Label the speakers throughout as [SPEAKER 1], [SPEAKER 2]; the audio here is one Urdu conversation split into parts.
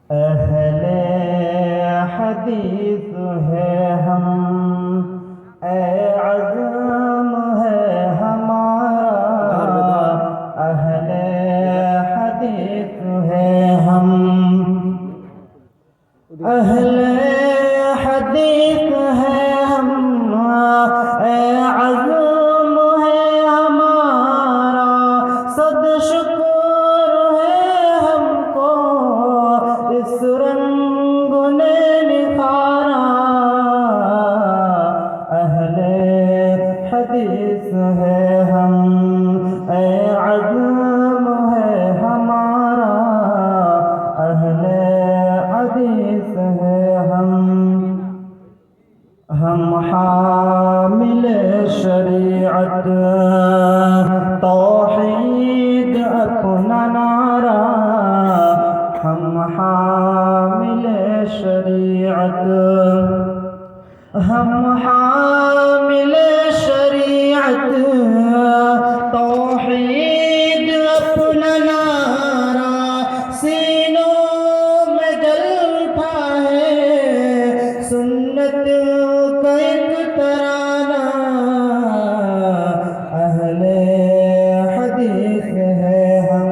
[SPEAKER 1] اہل حدیث ہے ہم، اے عزم ہے ہمارا، اہل حدیث ہے ہم، اہل حدیث ہے ہم، اے عزم ہے ہمارا، صد شکر ہے ہم کو اس رنگ نے نکھارا، اہل حدیث ہے ہم، اے عزم ہے ہمارا، اہل حدیث ہے ہم حامل شریعت توحید اپنا نعرہ، ہم حامل شریعت، ہم حامل شریعت توحید اپنا نعرہ، سینوں میں جل اٹھا ہے سنت کا ایک ترانہ، اہل حدیث ہے ہم،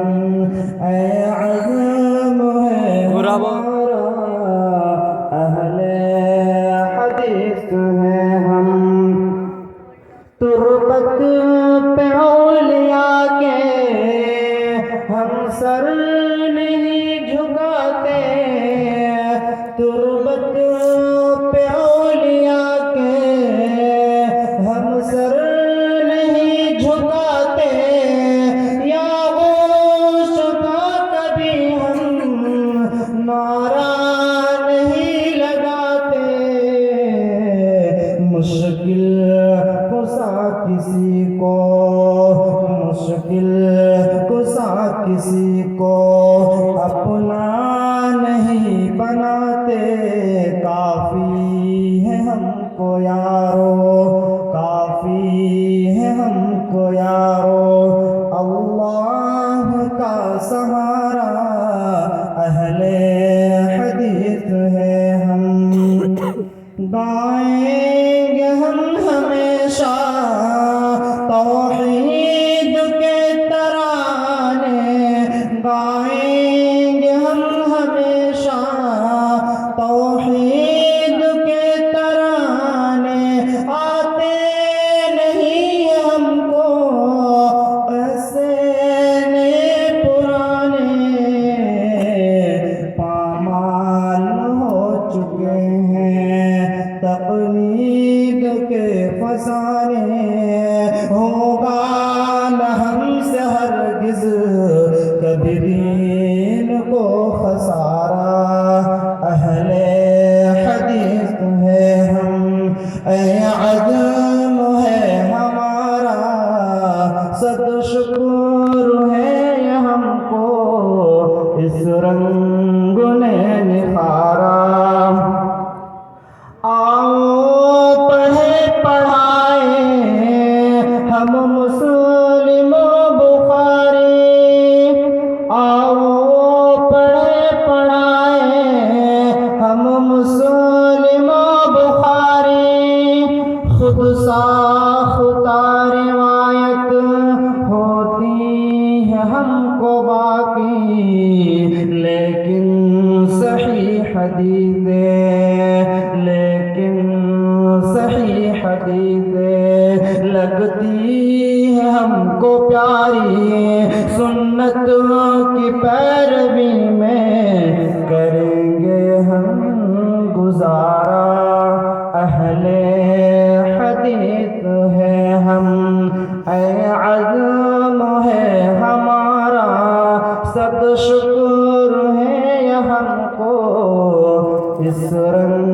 [SPEAKER 1] اے عزم ہے ہمارا، اہل حدیث ہے ہم، تربت پہ اولیاء کے ہم سر نہیں جھکاتے، تربت پہ اولیاء کے ہم سر نہیں جھکاتے، یا غوث کا کبھی ہم نعرہ نہیں لگاتے، مشکل کشا کسی کو، مشکل کشا کسی کو اپنا نہیں بناتے، کافی ہے ہم کو یارو، کافی ہے ہم کو یارو اللہ کا سہارا، اہل حدیث ہے ہم، گائیں گے ہم ہمیشہ توحید کے ترانے، گائیں گے ہم ہمیشہ توحید کے ترانے، آتے نہیں ہم کو ایسے نئے پرانے، پامال ہو چکے ہیں تقلید کے فسانے، ہوگا نہ ہم سے ہرگز کبھی دین کو خسارہ، اہل حدیث ہے ہم، اے عزم ہے ہمارا، صد شکر ہے ہم کو اس رنگ نے نکھارا، آؤ پڑھے پڑھائے ہم مسلم و بخاری، آؤ پڑھے پڑھائے ہم مسلم و بخاری، خود ساختہ روایت ہوتی ہے ہم کو باقی، لیکن صحیح حدیثیں، لیکن صحیح حدیثیں لگتی ہے ہم کو پیاری، سنت کی پیروی میں کریں گے ہم گزارا، اہل حدیث ہے ہم، اے عزم ہے ہمارا، صد شکر ہے ہم کو اس رنگ